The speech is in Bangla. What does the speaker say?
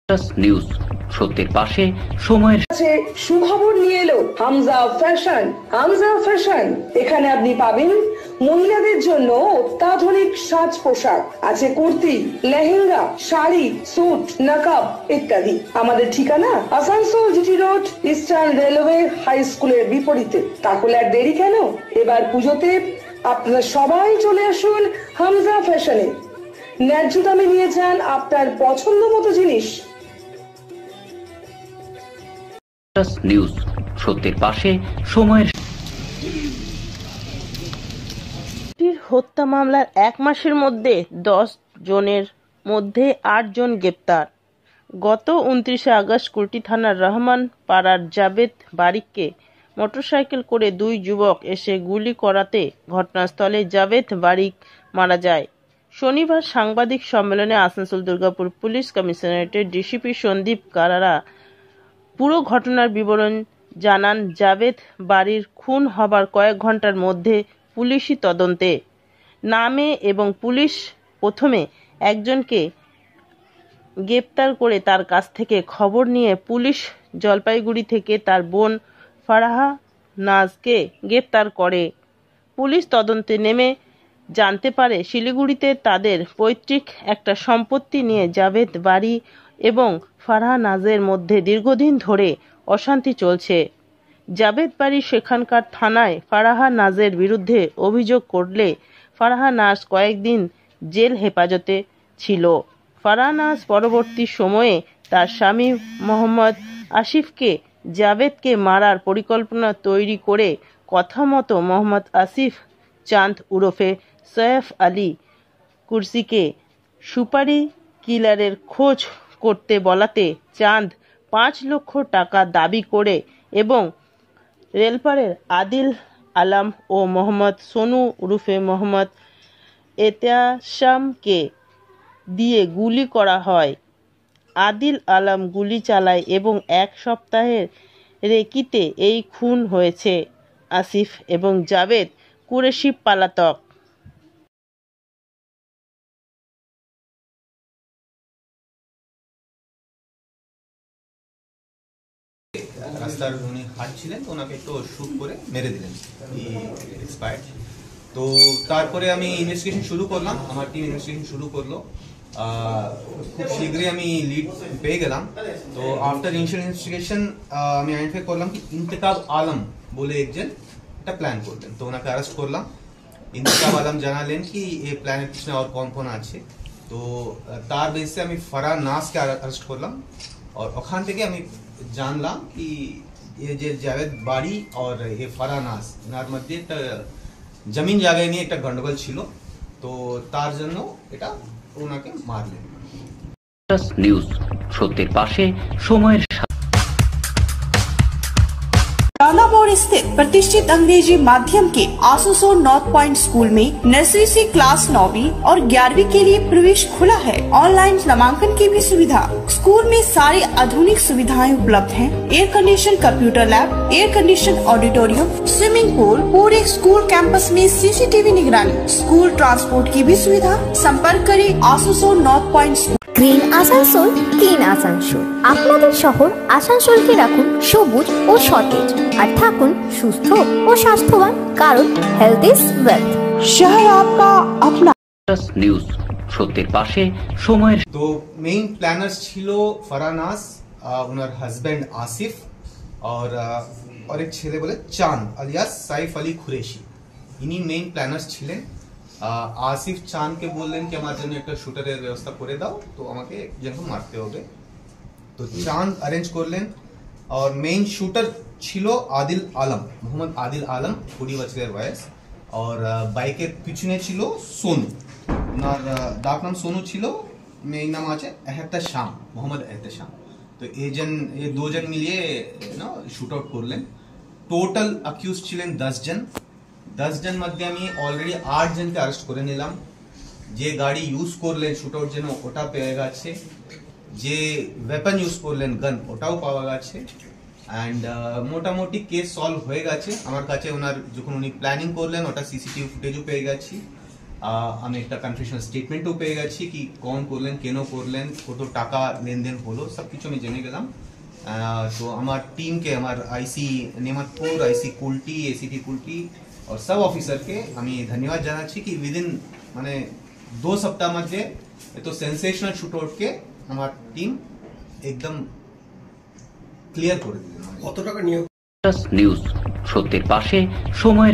নিউজ সত্যের পাশে সময়ের সুখবর নিয়ে এলো হামজা ফ্যাশন। হামজা ফ্যাশন, এখানে আপনি পাবেন মহিলাদের জন্য অত্যাধুনিক সাজ পোশাক, আছে কুর্তি, লেহেঙ্গা, শাড়ি, স্যুট, নকাব ইত্যাদি। আমাদের ঠিকানা Asansol GT Road, Eastern Railway High স্কুলের বিপরীতে। তাহলে আর দেরি কেন, এবার পুজোতে আপনারা সবাই চলে আসুন হামজা ফ্যাশনে। ন্যায্য দামে নিয়ে যান আপনার পছন্দ মতো জিনিস। নিউজ সত্যের পাশে সময়ের হত্যা মামলার 1 মাসের মধ্যে 10 জনের মধ্যে 8 জন গ্রেপ্তার। গত 29 আগস্ট কুলটি থানার রহমান পাড়ার জাবেদ বারিককে মোটরসাইকেল করে 2 যুবক এসে গুলি করাতে ঘটনাস্থলে জাবেদ বারিক মারা যায়। শনিবার সাংবাদিক সম্মেলনে আসানসোল দুর্গাপুর পুলিশ কমিশনারেটের ডিসিপি সন্দীপ কারারা পুরো ঘটনার বিবরণ জানান। জাবেদ বাড়ির খুন হবার কয়েক ঘন্টার মধ্যে পুলিশি তদন্তে নামে এবং পুলিশ প্রথমে একজনকে গ্রেপ্তার করে তার কাছ থেকে খবর নিয়ে পুলিশ জলপাইগুড়ি থেকে তার বোন ফারাহা নাজকে গ্রেপ্তার করে। পুলিশ তদন্তে নেমে জানতে পারে শিলিগুড়িতে তাদের পৈতৃক একটা সম্পত্তি নিয়ে জাবেদ বাড়ি এবং ফারাহা নাজের মধ্যে দীর্ঘদিন ধরে অশান্তি চলছে। জাবেদ বাড়ি সেখানকার থানায় ফারাহা নাজের বিরুদ্ধে অভিযোগ করলে ফারাহা নাজ কয়েকদিন জেল হেফাজতে ছিল। ফারাহা নাজ পরবর্তী সময়ে তার স্বামী মোহাম্মদ আসিফকে জাবেদকে মারার পরিকল্পনা তৈরি করে কথা মতো মোহাম্মদ আসিফ চাঁদ উরফে সৈয়ফ আলী কুরসিকে সুপারি কিলারের খোঁজ করতে বলাতে চাঁদ 5 লক্ষ টাকা দাবি করে এবং রেলপাড়ের আদিল আলম ও মোহাম্মদ সোনু উরফে মোহাম্মদ এতেশামকে দিয়ে গুলি করা হয়। আদিল আলম গুলি চালায় এবং 1 সপ্তাহের রেকিতে এই খুন হয়েছে। আসিফ এবং জাবেদ কুরেশি পলাতক। রাস্তার উনি হাঁটছিলেন, ওনাকে একটু শুট করে মেরে দিলেন, এক্সপায়ার্ড। তো তারপরে আমি ইনভেস্টিগেশন শুরু করলাম, আমার টিম ইনভেস্টিগেশন শুরু করলো। খুব শীঘ্রই আমি লিড পেয়ে গেলাম। তো আফটার ইনিশিয়াল ইনভেস্টিগেশন আমি আইডেন্টিফাই করলাম কি ইন্তেকাব আলম বলে একজন একটা প্ল্যান করলেন। তো ওনাকে অ্যারেস্ট করলাম। ইন্তেকাব আলম জানালেন কি এই প্ল্যানের পিছনে আর কোন কোন আছে। তো তার বেসে আমি ফারাহা নাজকে অ্যারেস্ট করলাম। আর ওখান থেকে আমি জানলাম কি এই যে জাবেদ বাড়ি আর এই ফারাহা নাজ এনার মধ্যে একটা জমিন জায়গায় নিয়ে একটা গন্ডগোল ছিল। তো তার জন্য এটা ওনাকে মারলেন। নিউজ সত্যের পাশে সময়ের रानापुर स्थित प्रतिष्ठित अंग्रेजी माध्यम के आसनसोल नॉर्थ पॉइंट स्कूल में नर्सरी से क्लास 9वीं और 11वीं के लिए प्रवेश खुला है। ऑनलाइन नामांकन की भी सुविधा। स्कूल में सारी आधुनिक सुविधाएं उपलब्ध हैं। Air condition computer lab, air condition auditorium, swimming pool, पूरे स्कूल कैंपस में सीसीटीवी निगरानी, स्कूल ट्रांसपोर्ट की भी सुविधा। संपर्क करें Asansol north point school. Green Asansol, clean Asansol. আপনাদের শহর আসানসোলকে রাখুন সবুজ ও সতেজ আর থাকুন সুস্থ ও স্বাস্থ্যবান, কারণ হেলথ ইজ ওয়েলথ। शहर आपका अपना। নিউজ সত্যের পাশে সময়ের। তো মেইন প্ল্যানার্স ছিল ফারাহা নাজ, ওনার হাজব্যান্ড আসিফ और एक ছেলে বলে চাঁদ আলিয়াস সাইফ আলী কুরেশি। ইনি মেইন প্ল্যানার্স ছিলেন। আসিফ চাঁদকে বললেন কি আমার জন্য একটা শুটারের ব্যবস্থা করে দাও, তো আমাকে একজনকে মারতে হবে। তো চাঁদ অ্যারেঞ্জ করলেন। আর মেইন শুটার ছিল আদিল আলম, মোহাম্মদ আদিল আলম, 20 বছরের বয়স। আর বাইকের পিছনে ছিল সোনু, ওনার ডাক নাম সোনু ছিল, মেইন নাম আছে এহতেশাম, মোহাম্মদ এহতেশাম। তো এই দুজন মিলিয়ে শুট আউট করলেন। টোটাল অ্যাকিউজ ছিলেন 10 জন। 10 জন মধ্যে আমি অলরেডি 8 জনকে অ্যারেস্ট করে নিলাম। যে গাড়ি ইউজ করলেন শুট আউট জন্য ওটা পেয়ে গেছে, যে ওয়েপন ইউজ করলেন গান ওটাও পাওয়া গেছে। অ্যান্ড মোটামুটি কেস সলভ হয়ে গেছে আমার কাছে। ওনার যখন উনি প্ল্যানিং করলেন ওটা সিসিটিভি ফুটেজও পেয়ে গেছি। আমি একটা কনফেশন স্টেটমেন্টও পেয়ে গেছি কি কোন করলেন কেন করলেন কত টাকা লেনদেন হলো সবকিছু আমি জেনে গেলাম। তো আমার টিমকে আমার আইসি নেমাতপুর, আইসি কুলটি, এসিপি কুলটি और सब ऑफिसर के আমি ধন্যবাদ জানাচ্ছি কি উইদিন মানে 2 সপ্তাহ মধ্যে এত সেন্সেশনাল শুটআউটকে আমার টিম একদম ক্লিয়ার করে দিল। কত টাকা নিয়োগ? নিউজ সত্যের পাশে সময়ের